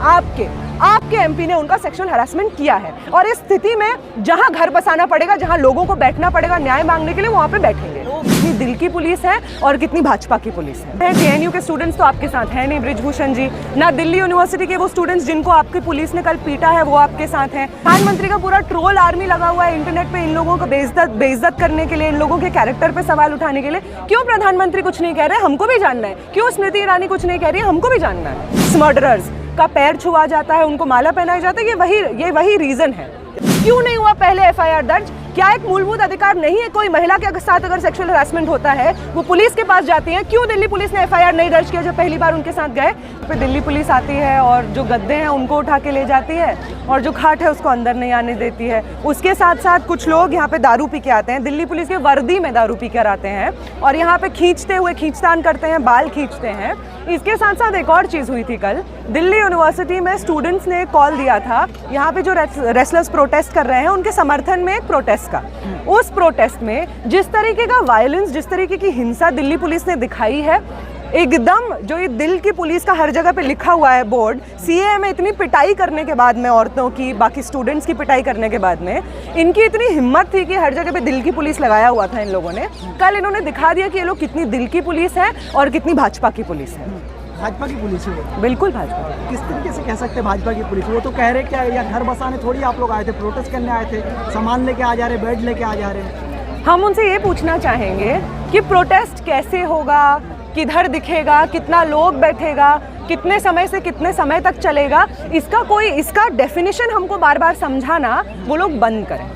आपके एमपी ने उनका सेक्सुअल हरासमेंट किया है। और इस स्थिति में जहां घर बसाना पड़ेगा, जहां लोगों को बैठना पड़ेगा न्याय मांगने के लिए, वहां पे बैठेंगे। कितनी दिल की पुलिस है और कितनी भाजपा की पुलिस है। जेएनयू के स्टूडेंट्स तो आपके साथ हैं नहीं, ब्रिजभूषण जी, ना दिल्ली यूनिवर्सिटी के वो स्टूडेंट्स जिनको आपकी पुलिस ने कल पीटा है वो आपके साथ हैं। प्रधानमंत्री का पूरा ट्रोल आर्मी लगा हुआ है इंटरनेट पे इन लोगों को बेइज्जत करने के लिए, इन लोगों के कैरेक्टर पे सवाल उठाने के लिए। क्यों प्रधानमंत्री कुछ नहीं कह रहे, हमको भी जानना है। क्यों स्मृति ईरानी कुछ नहीं कह रही, हमको भी जानना है। स्मर्डरर्स का पैर छुआ जाता है, उनको माला पहनाया जाता है, ये वही रीजन है। क्यों नहीं हुआ पहले एफआईआर दर्ज? क्या एक मूलभूत अधिकार नहीं है कोई महिला के साथ अगर सेक्सुअल हरासमेंट होता है वो पुलिस के पास जाती है? क्यों दिल्ली पुलिस ने एफआईआर नहीं दर्ज किया जब पहली बार उनके साथ गए? फिर दिल्ली पुलिस आती है और जो गद्दे हैं उनको उठा के ले जाती है और जो खाट है उसको अंदर नहीं आने देती है। उसके साथ साथ कुछ लोग यहाँ पे दारू पी के आते हैं, दिल्ली पुलिस के वर्दी में दारू पी कर आते हैं और यहाँ पे खींचते हुए खींचतान करते हैं, बाल खींचते हैं। इसके साथ साथ एक और चीज़ हुई थी कल, दिल्ली यूनिवर्सिटी में स्टूडेंट्स ने कॉल दिया था यहाँ पे जो रेसलर्स प्रोटेस्ट कर रहे हैं उनके समर्थन में एक प्रोटेस्ट का। उस प्रोटेस्ट में जिस तरीके का वायलेंस, जिस तरीके की हिंसा दिल्ली पुलिस ने दिखाई है, एकदम जो ये दिल की पुलिस का हर जगह पे लिखा हुआ है बोर्ड, सीए में इतनी पिटाई करने के बाद में, औरतों की, बाकी स्टूडेंट्स की पिटाई करने के बाद में, इनकी इतनी हिम्मत थी कि हर जगह पे दिल की पुलिस लगाया हुआ था इन लोगों ने। कल इन्होंने दिखा दिया कि ये लोग कितनी दिल की पुलिस है और कितनी भाजपा की पुलिस है। भाजपा की पुलिस है, बिल्कुल भाजपा। किस तरीके से कह सकते हैं भाजपा की पुलिस? वो तो कह रहे क्या या घर बसाने थोड़ी आप लोग आए थे, प्रोटेस्ट करने आए थे, सामान लेके आ जा रहे, बेड लेके आ जा रहे। हम उनसे ये पूछना चाहेंगे कि प्रोटेस्ट कैसे होगा, किधर दिखेगा, कितना लोग बैठेगा, कितने समय से कितने समय तक चलेगा, इसका डेफिनेशन हमको बार बार समझाना वो लोग बंद करें।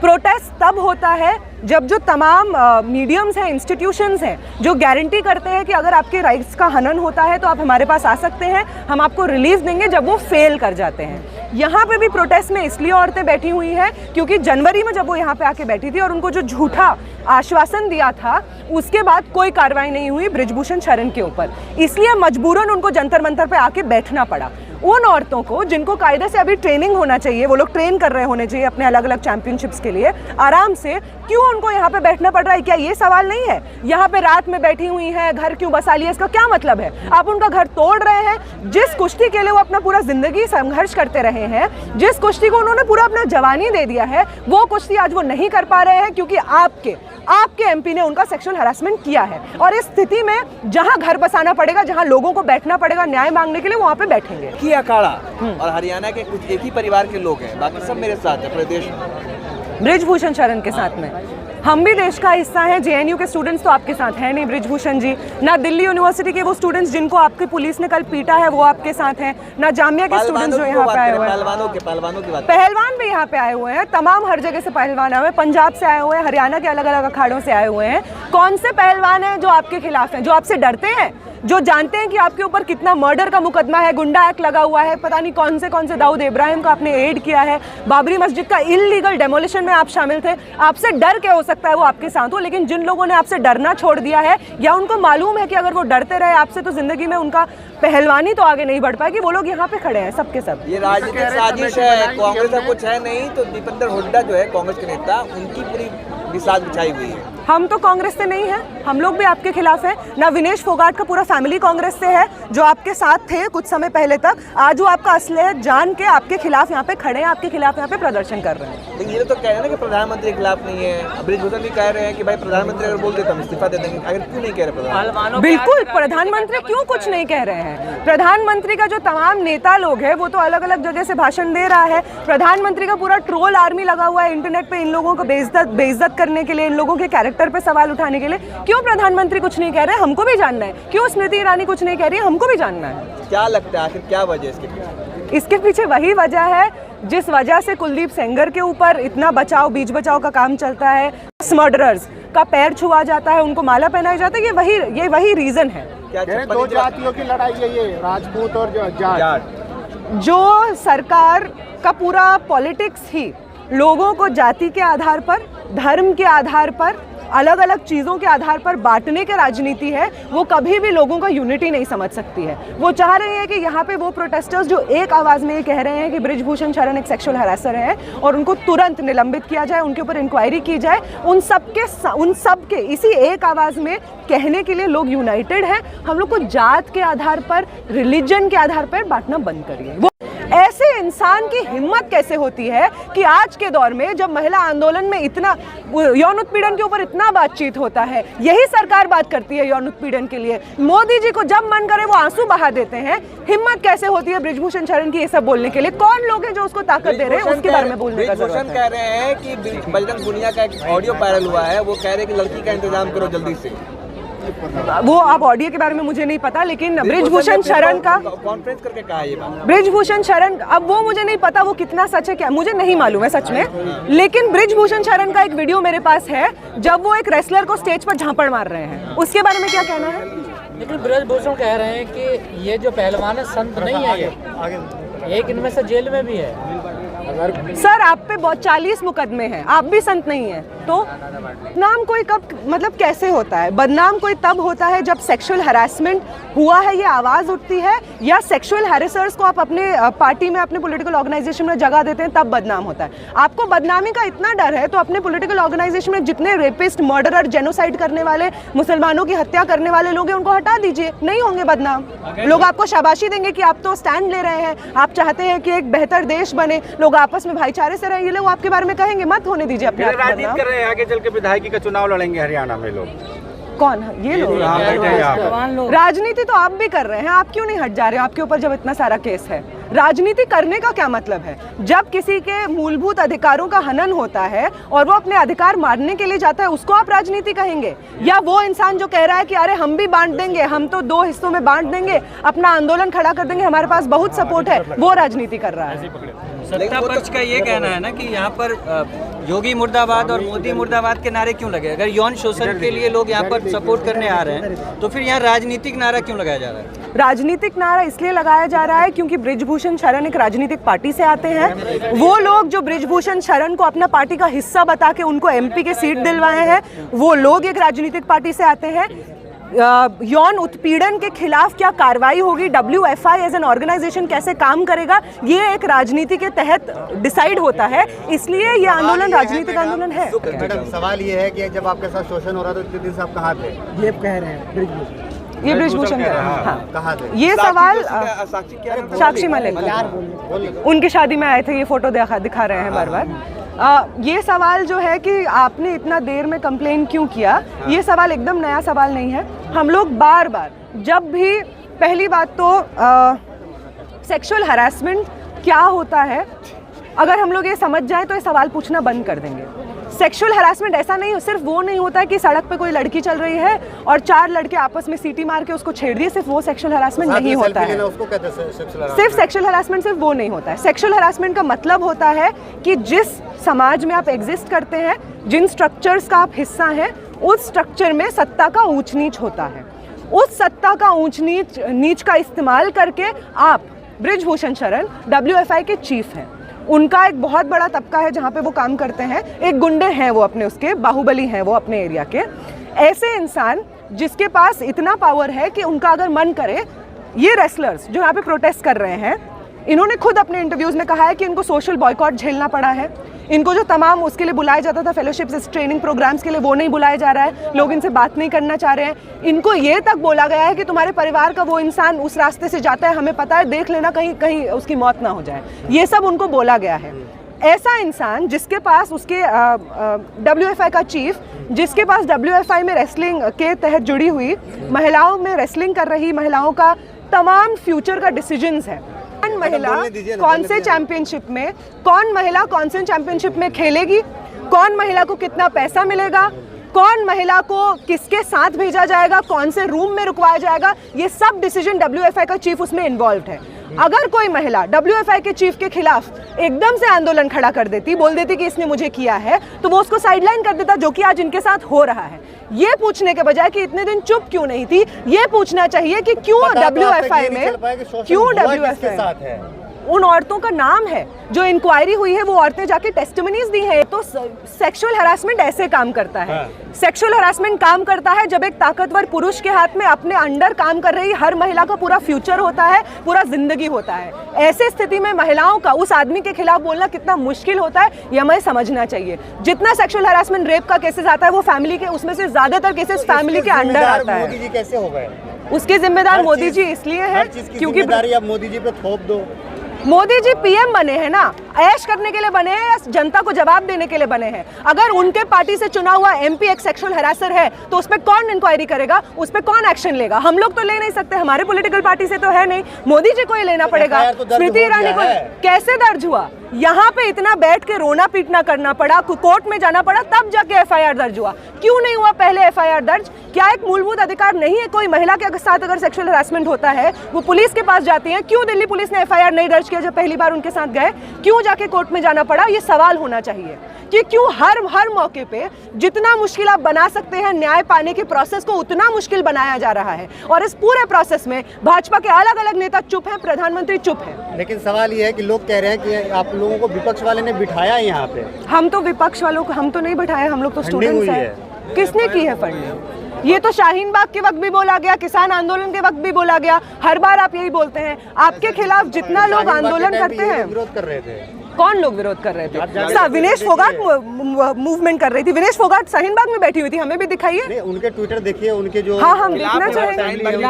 प्रोटेस्ट तब होता है जब जो तमाम मीडियम्स हैं, इंस्टीट्यूशंस हैं, जो गारंटी करते हैं कि अगर आपके राइट्स का हनन होता है तो आप हमारे पास आ सकते हैं, हम आपको रिलीफ देंगे, जब वो फेल कर जाते हैं। यहाँ पे भी प्रोटेस्ट में इसलिए औरतें बैठी हुई हैं क्योंकि जनवरी में जब वो यहाँ पे आके बैठी थी और उनको जो झूठा आश्वासन दिया था उसके बाद कोई कार्रवाई नहीं हुई ब्रिजभूषण शरण के ऊपर, इसलिए मजबूरन उनको जंतर मंतर पे आके बैठना पड़ा। उन औरतों को जिनको कायदे से अभी ट्रेनिंग होना चाहिए, वो लोग ट्रेन कर रहे होने चाहिए अपने अलग अलग चैंपियनशिप्स के लिए आराम से, क्यों उनको यहाँ पे बैठना पड़ रहा है? क्या ये सवाल नहीं है? यहाँ पे रात में बैठी हुई है, घर क्यों बसा लिया, इसका क्या मतलब है? आप उनका घर तोड़ रहे हैं। जिस कुश्ती के लिए वो अपना पूरा जिंदगी संघर्ष करते रहे हैं, जिस कुश्ती को उन्होंने पूरा अपना जवानी दे दिया है, वो कुश्ती आज वो नहीं कर पा रहे हैं क्योंकि आपके एमपी ने उनका सेक्सुअल हरासमेंट किया है। और इस स्थिति में जहां घर बसाना पड़ेगा, जहां लोगों को बैठना पड़ेगा न्याय मांगने के लिए, वहां पे बैठेंगे। की अखाड़ा और हरियाणा के कुछ एक ही परिवार के लोग हैं, बाकी सब मेरे साथ है प्रदेश में। ब्रिजभूषण शरण के साथ में हम भी देश का हिस्सा हैं। जेएनयू के स्टूडेंट्स तो आपके साथ हैं नहीं, ब्रिजभूषण जी, ना दिल्ली यूनिवर्सिटी के वो स्टूडेंट्स जिनको आपकी पुलिस ने कल पीटा है वो आपके साथ हैं, ना जामिया के स्टूडेंट्स जो यहाँ पे आए हुए हैं। पहलवान भी यहाँ पे आए हुए हैं, तमाम हर जगह से पहलवान आए हुए हैं, पंजाब से आए हुए हैं, हरियाणा के अलग अलग अखाड़ों से आए हुए हैं। कौन से पहलवान हैं जो आपके खिलाफ हैं, जो आपसे डरते हैं, जो जानते हैं कि आपके ऊपर कितना मर्डर का मुकदमा है, गुंडा एक्ट लगा हुआ है, पता नहीं कौन से दाऊद इब्राहिम का आपने एड किया है, बाबरी मस्जिद का इल्लीगल डेमोलिशन में आप शामिल थे। आपसे डर के हो सकता है वो आपके साथ हो, लेकिन जिन लोगों ने आपसे डरना छोड़ दिया है या उनको मालूम है कि अगर वो डरते रहे आपसे तो जिंदगी में उनका पहलवानी तो आगे नहीं बढ़ पाएगी, वो लोग यहाँ पे खड़े हैं सबके सब। ये राजनीतिक साजिश है, कांग्रेस का कुछ है नहीं, तो दीपेंद्र हुड्डा जो है कांग्रेस के नेता, उनकी पूरी बिसात बिछाई हुई है। हम तो कांग्रेस से नहीं हैं, हम लोग भी आपके खिलाफ हैं। ना विनेश फोगाट का पूरा फैमिली कांग्रेस से है जो आपके साथ थे कुछ समय पहले तक, आज वो आपका असलियत जान के आपके खिलाफ यहाँ पे खड़े हैं, आपके खिलाफ यहाँ पे प्रदर्शन कर रहे हैं। लेकिन ये तो कह रहे हैं ना कि प्रधानमंत्री के खिलाफ नहीं है, ब्रिजभूषण भी कह रहे हैं कि भाई प्रधानमंत्री अगर बोल देते हम इस्तीफा दे देंगे, अगर क्यों नहीं कह रहे प्रधानमंत्री? बिल्कुल, प्रधानमंत्री क्यों कुछ नहीं कह रहे हैं? प्रधानमंत्री का जो तमाम नेता लोग हैं वो तो अलग अलग जगह से भाषण दे रहा है। प्रधानमंत्री का पूरा ट्रोल आर्मी लगा हुआ है इंटरनेट पे इन लोगों को बेइज्जत करने के लिए, इन लोगों के कैरेक्टर पे सवाल उठाने के लिए। क्यों प्रधानमंत्री कुछ नहीं कह रहे, हमको भी जानना है। क्यों स्मृति ईरानी कुछ नहीं कह रही, हमको भी जानना है। क्या लगता है आखिर क्या वजह इसके पीछे? इसके पीछे वही वजह है जिस वजह से कुलदीप सेंगर के ऊपर इतना बीच बचाव का काम चलता है। स्मर्डरर्स का पैर छुआ जाता है, उनको माला पहनाया जाता है, ये वही रीजन है। क्या दो जातियों की लड़ाई है ये, राजपूत और जाट? जो सरकार का पूरा पॉलिटिक्स ही लोगों को जाति के आधार पर, धर्म के आधार पर, अलग अलग चीज़ों के आधार पर बांटने की राजनीति है, वो कभी भी लोगों का यूनिटी नहीं समझ सकती है। वो चाह रहे हैं कि यहाँ पे वो प्रोटेस्टर्स जो एक आवाज़ में ये कह रहे हैं कि ब्रिजभूषण शरण एक सेक्सुअल हरासर है और उनको तुरंत निलंबित किया जाए, उनके ऊपर इंक्वायरी की जाए, उन सब के इसी एक आवाज़ में कहने के लिए लोग यूनाइटेड हैं। हम लोग को जात के आधार पर, रिलीजन के आधार पर बांटना बंद करिए। इंसान की हिम्मत कैसे होती है कि आज के दौर में जब महिला आंदोलन में इतना यौन उत्पीड़न के ऊपर इतना बातचीत होता है, यही सरकार बात करती है यौन उत्पीड़न के लिए, मोदी जी को जब मन करे वो आंसू बहा देते हैं, हिम्मत कैसे होती है बृजभूषण शरण की ये सब बोलने के लिए? कौन लोग हैं जो उसको ताकत दे रहे हैं? उसके बारे में बोलने का जरूरत है। कह रहे हैं कि बजरंग पुनिया का एक ऑडियो वायरल हुआ है, वो कह रहे हैं कि लड़की का इंतजाम करो जल्दी से। वो अब ऑडियो के बारे में मुझे नहीं पता, लेकिन बृजभूषण शरण का कॉन्फ्रेंस करके कहा ये बात। बृजभूषण शरण, अब वो मुझे नहीं पता वो कितना सच है, क्या मुझे नहीं मालूम है सच में, लेकिन बृजभूषण शरण का एक वीडियो मेरे पास है जब वो एक रेसलर को स्टेज पर झापड़ मार रहे हैं। उसके बारे में क्या कहना है? लेकिन बृजभूषण कह रहे हैं कि ये जो पहलवान है संत नहीं है, ये एक इनमें से जेल में भी है। सर आप पे बहुत 40 मुकदमे हैं, आप भी संत नहीं है, तो बदनाम कोई कब, मतलब कैसे होता है? बदनाम कोई तब होता है जब सेक्सुअल हरासमेंट हुआ है, ये आवाज़ उठती है, या सेक्सुअल हैरेसर्स को आप अपने पार्टी में, अपने पॉलिटिकल ऑर्गेनाइजेशन में जगह देते हैं, तब बदनाम होता है। आपको बदनामी का इतना डर है तो अपने पॉलिटिकल ऑर्गेनाइजेशन में जितने रेपिस्ट, मर्डरर, जेनोसाइड करने वाले, मुसलमानों की हत्या करने वाले लोग हैं उनको हटा दीजिए, नहीं होंगे बदनाम। लोग आपको शाबाशी देंगे कि आप तो स्टैंड ले रहे हैं, आप चाहते हैं कि एक बेहतर देश बने, लोग आपस में भाईचारे से रहे, ये लोग आपके बारे में कहेंगे, मत होने दीजिए अपने आप को बदनाम। राजनीति कर रहे हैं, आगे चल के विधायकी का चुनाव लड़ेंगे हरियाणा में लोग। कौन है ये लोग? राजनीति तो आप भी कर रहे हैं, आप क्यों नहीं हट जा रहे हो? आपके ऊपर जब इतना सारा केस है, राजनीति करने का क्या मतलब है? जब किसी के मूलभूत अधिकारों का हनन होता है और वो अपने अधिकार मारने के लिए जाता है, उसको आप राजनीति कहेंगे? या वो इंसान जो कह रहा है कि अरे हम भी बांट देंगे, हम तो 2 हिस्सों में बांट देंगे, अपना आंदोलन खड़ा कर देंगे, हमारे पास बहुत सपोर्ट है, वो राजनीति कर रहा है? सत्ता पक्ष का ये कहना है ना कि यहाँ पर योगी मुर्दाबाद और मोदी मुर्दाबाद के नारे क्यों लगे? अगर यौन शोषण के लिए लोग यहाँ पर सपोर्ट करने आ रहे हैं तो फिर यहाँ राजनीतिक नारा क्यों लगाया जा रहा है? राजनीतिक नारा इसलिए लगाया जा रहा है क्योंकि बृजभूषण शरण एक राजनीतिक पार्टी से आते हैं। वो लोग जो बृजभूषण शरण को अपना पार्टी का हिस्सा बता के उनको एमपी के सीट दिलवाए हैं, वो लोग एक राजनीतिक पार्टी से आते हैं। यौन उत्पीड़न के खिलाफ क्या कार्रवाई होगी, WFI एज एन ऑर्गेनाइजेशन कैसे काम करेगा, ये एक राजनीति के तहत डिसाइड होता है, इसलिए ये आंदोलन राजनीतिक आंदोलन है। मैडम सवाल ये है कि जब आपके साथ शोषण हो रहा था, इतने दिन से आप कहाँ थे? ये कह रहे हैं बृजभूषण, ये बृजभूषण का, हाँ कहाँ थे? ये सवाल साक्षी मलिक उनकी शादी में आए थे, ये फोटो दिखा रहे हैं बार बार। ये सवाल जो है कि आपने इतना देर में कंप्लेन क्यों किया, ये सवाल एकदम नया सवाल नहीं है। हम लोग बार बार, जब भी, पहली बात तो सेक्सुअल हरासमेंट क्या होता है, अगर हम लोग ये समझ जाएं तो ये सवाल पूछना बंद कर देंगे। सेक्सुअल हरासमेंट ऐसा नहीं, सिर्फ वो नहीं होता है कि सड़क पे कोई लड़की चल रही है और 4 लड़के आपस में सीटी मार के उसको छेड़ दिए, सिर्फ वो सेक्सुअल हरासमेंट नहीं होता है। सिर्फ सेक्सुअल हरासमेंट सिर्फ वो नहीं होता है। सेक्सुअल हरासमेंट का मतलब होता है कि जिस समाज में आप एग्जिस्ट करते हैं, जिन स्ट्रक्चर्स का आप हिस्सा हैं, उस स्ट्रक्चर में सत्ता का ऊंच नीच होता है। उस सत्ता का ऊंच नीच का इस्तेमाल करके आप, बृजभूषण शरण WFI के चीफ हैं, उनका एक बहुत बड़ा तबका है जहाँ पे वो काम करते हैं, एक गुंडे हैं वो, अपने उसके बाहुबली हैं वो अपने एरिया के। ऐसे इंसान जिसके पास इतना पावर है कि उनका अगर मन करे, ये रेसलर्स जो यहाँ पे प्रोटेस्ट कर रहे हैं, इन्होंने खुद अपने इंटरव्यूज में कहा है कि इनको सोशल बॉयकॉट झेलना पड़ा है। इनको जो तमाम उसके लिए बुलाया जाता था, फेलोशिप्स, ट्रेनिंग प्रोग्राम्स के लिए, वो नहीं बुलाया जा रहा है, लोग इनसे बात नहीं करना चाह रहे हैं। इनको ये तक बोला गया है कि तुम्हारे परिवार का वो इंसान उस रास्ते से जाता है, हमें पता है, देख लेना कहीं कहीं उसकी मौत ना हो जाए, ये सब उनको बोला गया है। ऐसा इंसान जिसके पास उसके WFI का चीफ, जिसके पास WFI में रेसलिंग के तहत जुड़ी हुई महिलाओं में रेसलिंग कर रही महिलाओं का तमाम फ्यूचर का डिसीजंस है। कौन महिला कौन से चैंपियनशिप में, कौन महिला कौन से चैंपियनशिप में खेलेगी, कौन महिला को कितना पैसा मिलेगा, कौन महिला को किसके साथ भेजा जाएगा, कौन से रूम में रुकवाया जाएगा, ये सब डिसीजन WFI का चीफ उसमें इन्वॉल्व है। अगर कोई महिला WFI के चीफ के खिलाफ एकदम से आंदोलन खड़ा कर देती, बोल देती कि इसने मुझे किया है, तो वो उसको साइडलाइन कर देता, जो कि आज इनके साथ हो रहा है। ये पूछने के बजाय कि इतने दिन चुप क्यों नहीं थी, ये पूछना चाहिए कि क्यों WFI में, क्यों WFI उन औरतों का नाम है, जो इंक्वायरी हुई है वो औरतें जाके टेस्टिमनीज दी हैं। तो सेक्सुअल हरासमेंट ऐसे काम करता है। सेक्सुअल हरासमेंट काम करता है जब एक ताकतवर पुरुष के हाथ में अपने अंडर काम कर रही हर महिला का पूरा फ्यूचर होता है, पूरा जिंदगी होता है। ऐसे स्थिति में महिलाओं का उस आदमी के खिलाफ बोलना कितना मुश्किल होता है, ये हमें समझना चाहिए। जितना सेक्सुअल हरासमेंट, रेप का केसेस आता है, वो फैमिली के, उसमें से ज्यादातर केसेस फैमिली के अंडर आता है। मोदी जी कैसे हो गए? उसके जिम्मेदार मोदी जी इसलिए है क्योंकि आप मोदी जी पे थोप दो। मोदी जी पीएम बने हैं ना, ऐश करने के लिए बने हैं या जनता को जवाब देने के लिए बने हैं? अगर उनके पार्टी से चुना हुआ एमपी एक सेक्सुअल हरासर है तो उस पर कौन इंक्वायरी करेगा, उस पर कौन एक्शन लेगा? हम लोग तो ले नहीं सकते, हमारे पॉलिटिकल पार्टी से तो है नहीं, मोदी जी को ही लेना पड़ेगा। स्मृति ईरानी को कैसे दर्ज हुआ? यहाँ पे इतना बैठ के रोना पीटना करना पड़ा, कोर्ट में जाना पड़ा, तब जाके एफआईआर दर्ज हुआ। क्यों नहीं हुआ पहले एफआईआर दर्ज? क्या एक मूलभूत अधिकार नहीं है? कोई महिला के साथ अगर सेक्सुअल हरासमेंट होता है वो पुलिस के पास जाती है, क्यों दिल्ली पुलिस ने एफआईआर नहीं दर्ज किया जब पहली बार उनके साथ गए? क्यों जाके कोर्ट में जाना पड़ा? ये सवाल होना चाहिए कि क्यों हर मौके पे जितना मुश्किल आप बना सकते हैं न्याय पाने के प्रोसेस को उतना मुश्किल बनाया जा रहा है। और इस पूरे प्रोसेस में भाजपा के अलग अलग नेता चुप हैं, प्रधानमंत्री चुप है। लेकिन सवाल ये है कि लोग कह रहे हैं कि आप लोगों को विपक्ष वाले ने बिठाया है यहाँ पे। हम तो विपक्ष वालों को हम तो नहीं बैठाए, हम लोग तो स्टूडेंट्स हैं। किसने की है फंडिंग? ये तो शाहीन बाग के वक्त भी बोला गया, किसान आंदोलन के वक्त भी बोला गया, हर बार आप यही बोलते हैं। आपके खिलाफ जितना लोग आंदोलन करते हैं, विरोध कर रहे थे। कौन लोग विरोध कर रहे थे? विनेश फोगाट मूवमेंट कर रही थी। विनेश फोगाट शाहीन बाग में बैठी हुई थी, हमें भी दिखाइए। उनके ट्विटर देखिए, उनके जो हाँ हम देखना चाहेंगे,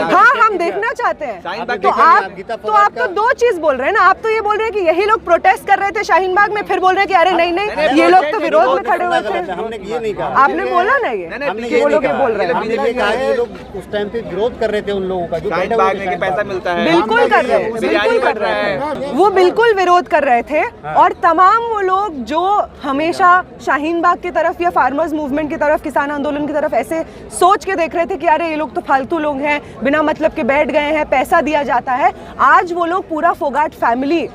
हाँ हम देखना चाहते हैं। तो आप तो दो चीज बोल रहे हैं ना, आप तो ये बोल रहे हैं कि यही लोग प्रोटेस्ट कर रहे थे शाहीन बाग में, फिर बोल रहे हैं कि अरे नहीं ये लोग तो विरोध में खड़े हुए थे। हमने ये नहीं कहा, आपने बोला ना, ये वो लोग बोल रहे हैं। हमने ये कहा कि लोग उस टाइम पे विरोध कर रहे थे उन लोगों का जो पैसा मिलता है। बिल्कुल कर रहे हैं, बिल्कुल कर रहे हैं, वो बिल्कुल विरोध कर रहे थे। और तमाम वो लोग जो हमेशा शाहीन बाग की तरफ या फार्मर्स मूवमेंट की तरफ, किसान आंदोलन की तरफ ऐसे सोच के देख रहे थे कि अरे ये लोग तो फालतू लोग हैं, बिना मतलब के बैठ गए हैं, पैसा दिया जाता है, आज वो लोग पूरा फोगाट फैमिली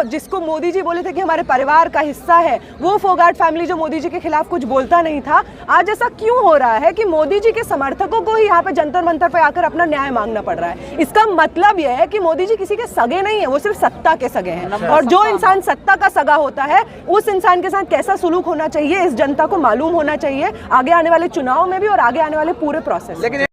जिसको मोदी जी बोले थे कि हमारे परिवार का हिस्सा है, वो फोगाट फैमिली जो मोदी जी के खिलाफ कुछ बोलता नहीं था, आज ऐसा क्यों हो रहा है कि मोदी जी के समर्थकों को ही यहाँ पे जंतर मंतर पे आकर अपना न्याय मांगना पड़ रहा है? इसका मतलब यह है कि मोदी जी किसी के सगे नहीं है, वो सिर्फ सत्ता के सगे हैं। और जो इंसान सत्ता का सगा होता है उस इंसान के साथ कैसा सुलूक होना चाहिए इस जनता को मालूम होना चाहिए, आगे आने वाले चुनाव में भी और आगे आने वाले पूरे प्रोसेस में।